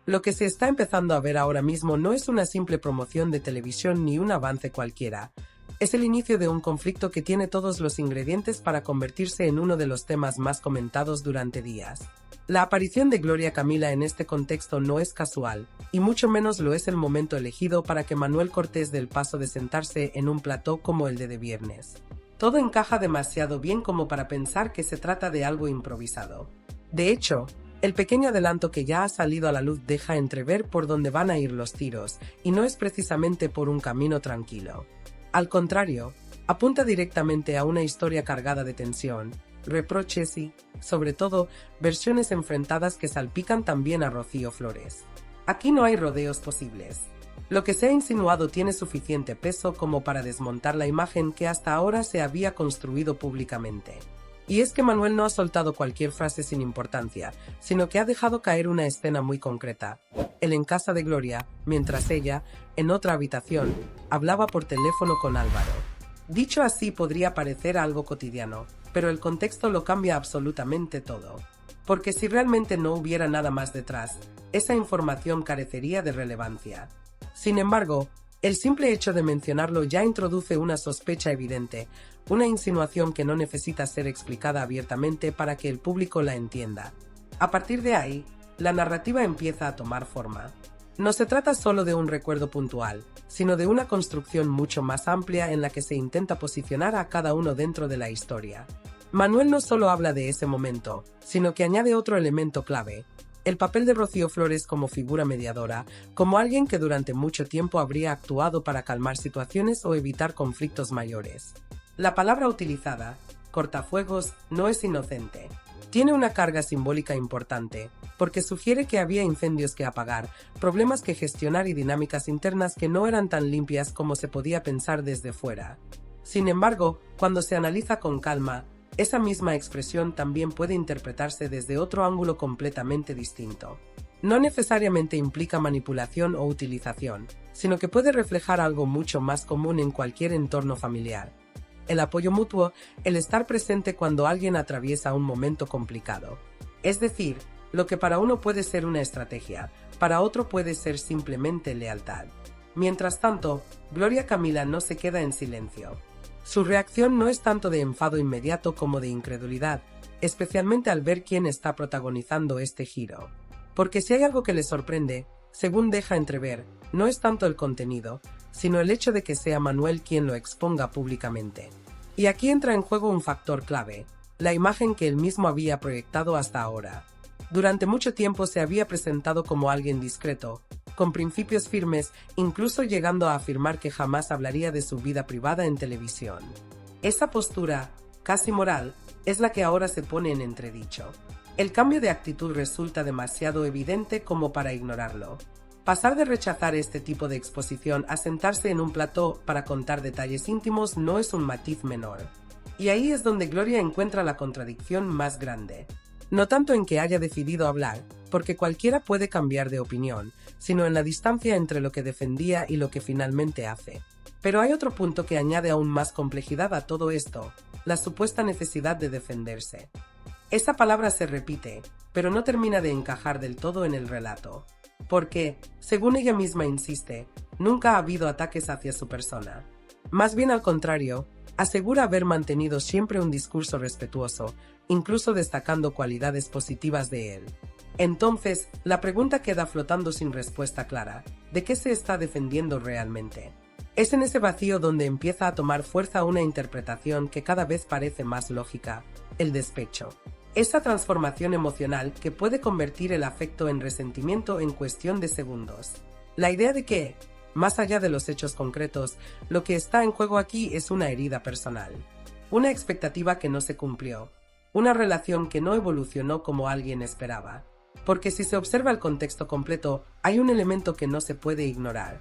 Lo que se está empezando a ver ahora mismo no es una simple promoción de televisión ni un avance cualquiera. Es el inicio de un conflicto que tiene todos los ingredientes para convertirse en uno de los temas más comentados durante días. La aparición de Gloria Camila en este contexto no es casual, y mucho menos lo es el momento elegido para que Manuel Cortés dé el paso de sentarse en un plató como el de viernes. Todo encaja demasiado bien como para pensar que se trata de algo improvisado. De hecho, el pequeño adelanto que ya ha salido a la luz deja entrever por dónde van a ir los tiros, y no es precisamente por un camino tranquilo. Al contrario, apunta directamente a una historia cargada de tensión, reproches y, sobre todo, versiones enfrentadas que salpican también a Rocío Flores. Aquí no hay rodeos posibles. Lo que se ha insinuado tiene suficiente peso como para desmontar la imagen que hasta ahora se había construido públicamente. Y es que Manuel no ha soltado cualquier frase sin importancia, sino que ha dejado caer una escena muy concreta. Él en casa de Gloria, mientras ella, en otra habitación, hablaba por teléfono con Álvaro. Dicho así podría parecer algo cotidiano, pero el contexto lo cambia absolutamente todo. Porque si realmente no hubiera nada más detrás, esa información carecería de relevancia. Sin embargo, el simple hecho de mencionarlo ya introduce una sospecha evidente, una insinuación que no necesita ser explicada abiertamente para que el público la entienda. A partir de ahí, la narrativa empieza a tomar forma. No se trata solo de un recuerdo puntual, sino de una construcción mucho más amplia en la que se intenta posicionar a cada uno dentro de la historia. Manuel no solo habla de ese momento, sino que añade otro elemento clave: el papel de Rocío Flores como figura mediadora, como alguien que durante mucho tiempo habría actuado para calmar situaciones o evitar conflictos mayores. La palabra utilizada, cortafuegos, no es inocente. Tiene una carga simbólica importante, porque sugiere que había incendios que apagar, problemas que gestionar y dinámicas internas que no eran tan limpias como se podía pensar desde fuera. Sin embargo, cuando se analiza con calma, esa misma expresión también puede interpretarse desde otro ángulo completamente distinto. No necesariamente implica manipulación o utilización, sino que puede reflejar algo mucho más común en cualquier entorno familiar: el apoyo mutuo, el estar presente cuando alguien atraviesa un momento complicado. Es decir, lo que para uno puede ser una estrategia, para otro puede ser simplemente lealtad. Mientras tanto, Gloria Camila no se queda en silencio. Su reacción no es tanto de enfado inmediato como de incredulidad, especialmente al ver quién está protagonizando este giro. Porque si hay algo que le sorprende, según deja entrever, no es tanto el contenido, sino el hecho de que sea Manuel quien lo exponga públicamente. Y aquí entra en juego un factor clave: la imagen que él mismo había proyectado hasta ahora. Durante mucho tiempo se había presentado como alguien discreto, con principios firmes, incluso llegando a afirmar que jamás hablaría de su vida privada en televisión. Esa postura, casi moral, es la que ahora se pone en entredicho. El cambio de actitud resulta demasiado evidente como para ignorarlo. Pasar de rechazar este tipo de exposición a sentarse en un plató para contar detalles íntimos no es un matiz menor. Y ahí es donde Gloria encuentra la contradicción más grande. No tanto en que haya decidido hablar, porque cualquiera puede cambiar de opinión, sino en la distancia entre lo que defendía y lo que finalmente hace. Pero hay otro punto que añade aún más complejidad a todo esto: la supuesta necesidad de defenderse. Esa palabra se repite, pero no termina de encajar del todo en el relato. Porque, según ella misma insiste, nunca ha habido ataques hacia su persona. Más bien al contrario, asegura haber mantenido siempre un discurso respetuoso, incluso destacando cualidades positivas de él. Entonces, la pregunta queda flotando sin respuesta clara: ¿de qué se está defendiendo realmente? Es en ese vacío donde empieza a tomar fuerza una interpretación que cada vez parece más lógica: el despecho. Esa transformación emocional que puede convertir el afecto en resentimiento en cuestión de segundos. La idea de que, más allá de los hechos concretos, lo que está en juego aquí es una herida personal. Una expectativa que no se cumplió. Una relación que no evolucionó como alguien esperaba. Porque si se observa el contexto completo, hay un elemento que no se puede ignorar: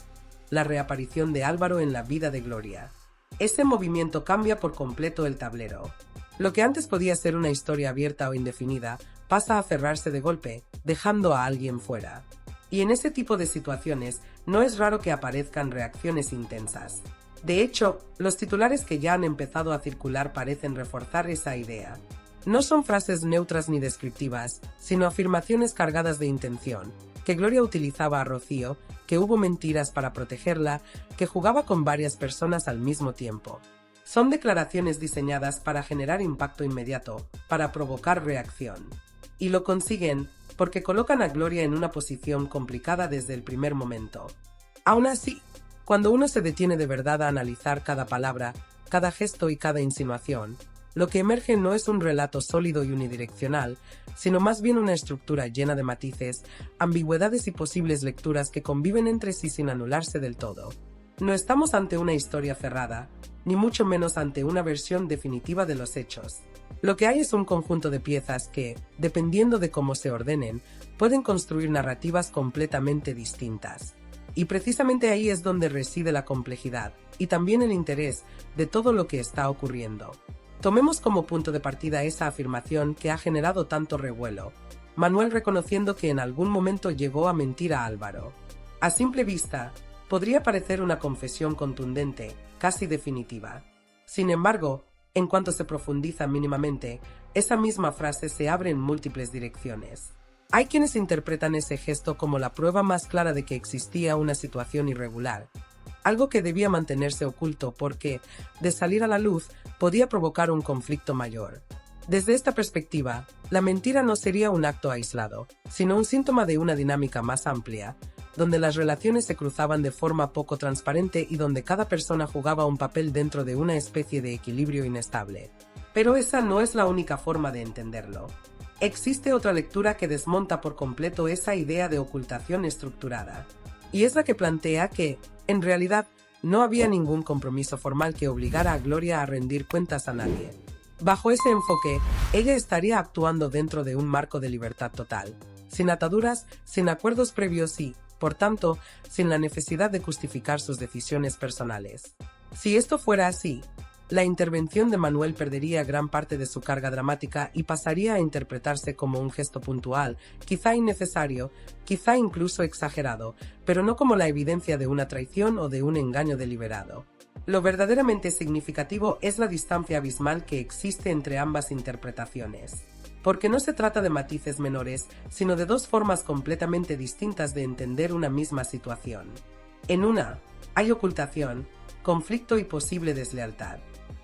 la reaparición de Álvaro en la vida de Gloria. Ese movimiento cambia por completo el tablero. Lo que antes podía ser una historia abierta o indefinida, pasa a cerrarse de golpe, dejando a alguien fuera. Y en ese tipo de situaciones, no es raro que aparezcan reacciones intensas. De hecho, los titulares que ya han empezado a circular parecen reforzar esa idea. No son frases neutras ni descriptivas, sino afirmaciones cargadas de intención, que Gloria utilizaba a Rocío, que hubo mentiras para protegerla, que jugaba con varias personas al mismo tiempo. Son declaraciones diseñadas para generar impacto inmediato, para provocar reacción. Y lo consiguen porque colocan a Gloria en una posición complicada desde el primer momento. Aún así, cuando uno se detiene de verdad a analizar cada palabra, cada gesto y cada insinuación, lo que emerge no es un relato sólido y unidireccional, sino más bien una estructura llena de matices, ambigüedades y posibles lecturas que conviven entre sí sin anularse del todo. No estamos ante una historia cerrada, ni mucho menos ante una versión definitiva de los hechos. Lo que hay es un conjunto de piezas que, dependiendo de cómo se ordenen, pueden construir narrativas completamente distintas. Y precisamente ahí es donde reside la complejidad, y también el interés de todo lo que está ocurriendo. Tomemos como punto de partida esa afirmación que ha generado tanto revuelo. Manuel reconociendo que en algún momento llegó a mentir a Álvaro. A simple vista, podría parecer una confesión contundente, casi definitiva. Sin embargo, en cuanto se profundiza mínimamente, esa misma frase se abre en múltiples direcciones. Hay quienes interpretan ese gesto como la prueba más clara de que existía una situación irregular, algo que debía mantenerse oculto porque, de salir a la luz, podía provocar un conflicto mayor. Desde esta perspectiva, la mentira no sería un acto aislado, sino un síntoma de una dinámica más amplia, donde las relaciones se cruzaban de forma poco transparente y donde cada persona jugaba un papel dentro de una especie de equilibrio inestable. Pero esa no es la única forma de entenderlo. Existe otra lectura que desmonta por completo esa idea de ocultación estructurada, y es la que plantea que, en realidad, no había ningún compromiso formal que obligara a Gloria a rendir cuentas a nadie. Bajo ese enfoque, ella estaría actuando dentro de un marco de libertad total, sin ataduras, sin acuerdos previos y, por tanto, sin la necesidad de justificar sus decisiones personales. Si esto fuera así, la intervención de Manuel perdería gran parte de su carga dramática y pasaría a interpretarse como un gesto puntual, quizá innecesario, quizá incluso exagerado, pero no como la evidencia de una traición o de un engaño deliberado. Lo verdaderamente significativo es la distancia abismal que existe entre ambas interpretaciones. Porque no se trata de matices menores, sino de dos formas completamente distintas de entender una misma situación. En una, hay ocultación, conflicto y posible deslealtad.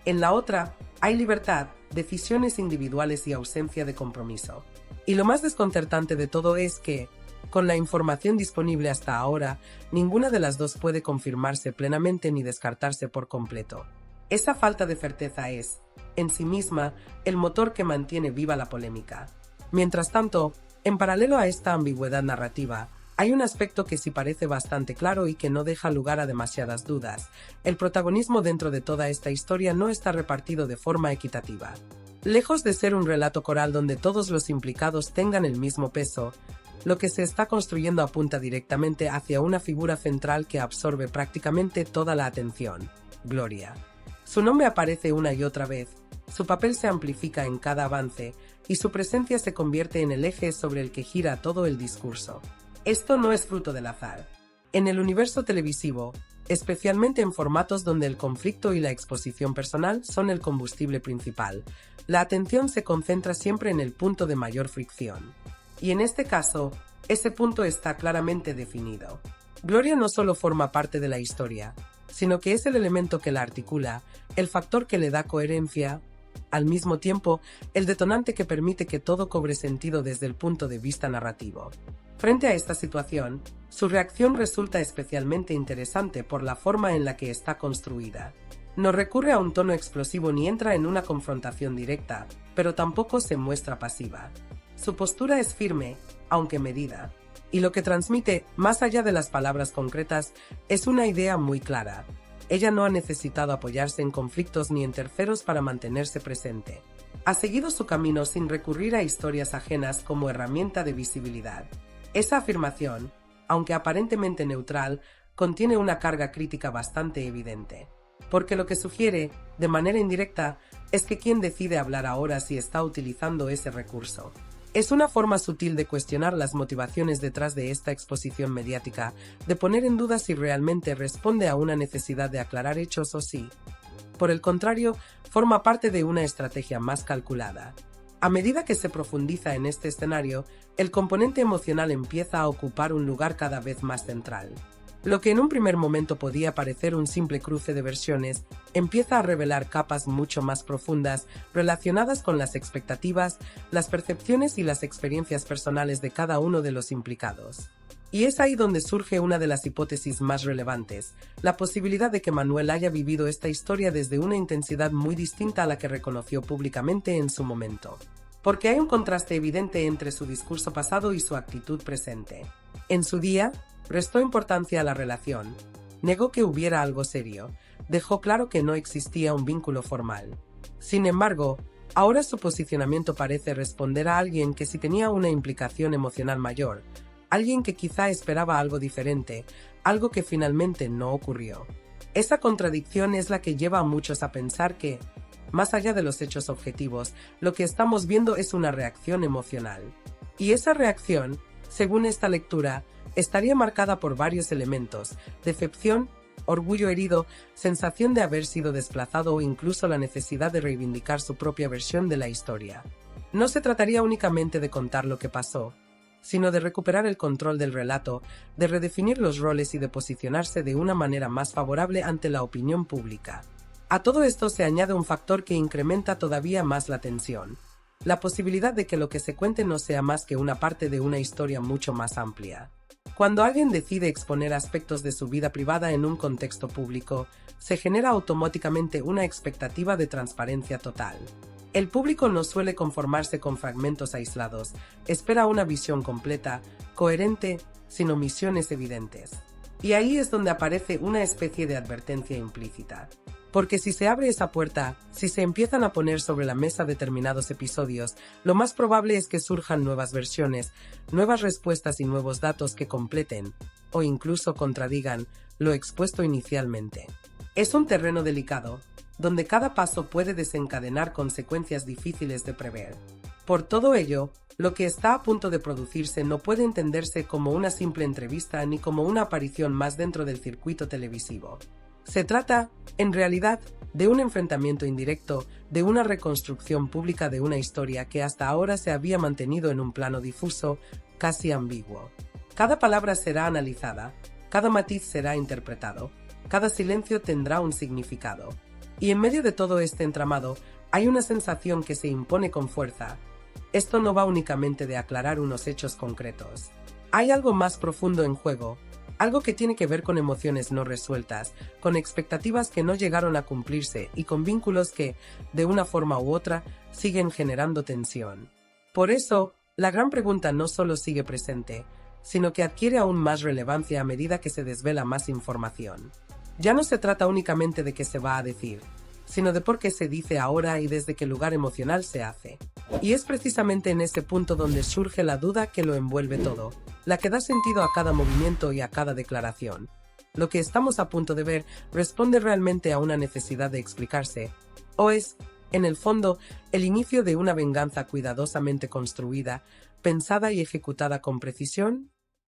En la otra, hay libertad, decisiones individuales y ausencia de compromiso. Y lo más desconcertante de todo es que, con la información disponible hasta ahora, ninguna de las dos puede confirmarse plenamente ni descartarse por completo. Esa falta de certeza es, en sí misma, el motor que mantiene viva la polémica. Mientras tanto, en paralelo a esta ambigüedad narrativa, hay un aspecto que sí parece bastante claro y que no deja lugar a demasiadas dudas. El protagonismo dentro de toda esta historia no está repartido de forma equitativa. Lejos de ser un relato coral donde todos los implicados tengan el mismo peso, lo que se está construyendo apunta directamente hacia una figura central que absorbe prácticamente toda la atención: Gloria. Su nombre aparece una y otra vez, su papel se amplifica en cada avance, y su presencia se convierte en el eje sobre el que gira todo el discurso. Esto no es fruto del azar. En el universo televisivo, especialmente en formatos donde el conflicto y la exposición personal son el combustible principal, la atención se concentra siempre en el punto de mayor fricción. Y en este caso, ese punto está claramente definido. Gloria no solo forma parte de la historia, sino que es el elemento que la articula, el factor que le da coherencia, al mismo tiempo, el detonante que permite que todo cobre sentido desde el punto de vista narrativo. Frente a esta situación, su reacción resulta especialmente interesante por la forma en la que está construida. No recurre a un tono explosivo ni entra en una confrontación directa, pero tampoco se muestra pasiva. Su postura es firme, aunque medida, y lo que transmite, más allá de las palabras concretas, es una idea muy clara. Ella no ha necesitado apoyarse en conflictos ni en terceros para mantenerse presente. Ha seguido su camino sin recurrir a historias ajenas como herramienta de visibilidad. Esa afirmación, aunque aparentemente neutral, contiene una carga crítica bastante evidente, porque lo que sugiere, de manera indirecta, es que quien decide hablar ahora sí está utilizando ese recurso. Es una forma sutil de cuestionar las motivaciones detrás de esta exposición mediática, de poner en duda si realmente responde a una necesidad de aclarar hechos o si, por el contrario, forma parte de una estrategia más calculada. A medida que se profundiza en este escenario, el componente emocional empieza a ocupar un lugar cada vez más central. Lo que en un primer momento podía parecer un simple cruce de versiones, empieza a revelar capas mucho más profundas relacionadas con las expectativas, las percepciones y las experiencias personales de cada uno de los implicados. Y es ahí donde surge una de las hipótesis más relevantes, la posibilidad de que Manuel haya vivido esta historia desde una intensidad muy distinta a la que reconoció públicamente en su momento. Porque hay un contraste evidente entre su discurso pasado y su actitud presente. En su día, restó importancia a la relación, negó que hubiera algo serio, dejó claro que no existía un vínculo formal. Sin embargo, ahora su posicionamiento parece responder a alguien que sí tenía una implicación emocional mayor, alguien que quizá esperaba algo diferente, algo que finalmente no ocurrió. Esa contradicción es la que lleva a muchos a pensar que, más allá de los hechos objetivos, lo que estamos viendo es una reacción emocional. Y esa reacción, según esta lectura, estaría marcada por varios elementos: decepción, orgullo herido, sensación de haber sido desplazado o incluso la necesidad de reivindicar su propia versión de la historia. No se trataría únicamente de contar lo que pasó, sino de recuperar el control del relato, de redefinir los roles y de posicionarse de una manera más favorable ante la opinión pública. A todo esto se añade un factor que incrementa todavía más la tensión: la posibilidad de que lo que se cuente no sea más que una parte de una historia mucho más amplia. Cuando alguien decide exponer aspectos de su vida privada en un contexto público, se genera automáticamente una expectativa de transparencia total. El público no suele conformarse con fragmentos aislados, espera una visión completa, coherente, sin omisiones evidentes. Y ahí es donde aparece una especie de advertencia implícita. Porque si se abre esa puerta, si se empiezan a poner sobre la mesa determinados episodios, lo más probable es que surjan nuevas versiones, nuevas respuestas y nuevos datos que completen, o incluso contradigan, lo expuesto inicialmente. Es un terreno delicado, donde cada paso puede desencadenar consecuencias difíciles de prever. Por todo ello, lo que está a punto de producirse no puede entenderse como una simple entrevista ni como una aparición más dentro del circuito televisivo. Se trata, en realidad, de un enfrentamiento indirecto, de una reconstrucción pública de una historia que hasta ahora se había mantenido en un plano difuso, casi ambiguo. Cada palabra será analizada, cada matiz será interpretado, cada silencio tendrá un significado. Y en medio de todo este entramado, hay una sensación que se impone con fuerza. Esto no va únicamente de aclarar unos hechos concretos. Hay algo más profundo en juego. Algo que tiene que ver con emociones no resueltas, con expectativas que no llegaron a cumplirse y con vínculos que, de una forma u otra, siguen generando tensión. Por eso, la gran pregunta no solo sigue presente, sino que adquiere aún más relevancia a medida que se desvela más información. Ya no se trata únicamente de qué se va a decir, sino de por qué se dice ahora y desde qué lugar emocional se hace. Y es precisamente en ese punto donde surge la duda que lo envuelve todo, la que da sentido a cada movimiento y a cada declaración. Lo que estamos a punto de ver responde realmente a una necesidad de explicarse, o es, en el fondo, el inicio de una venganza cuidadosamente construida, pensada y ejecutada con precisión.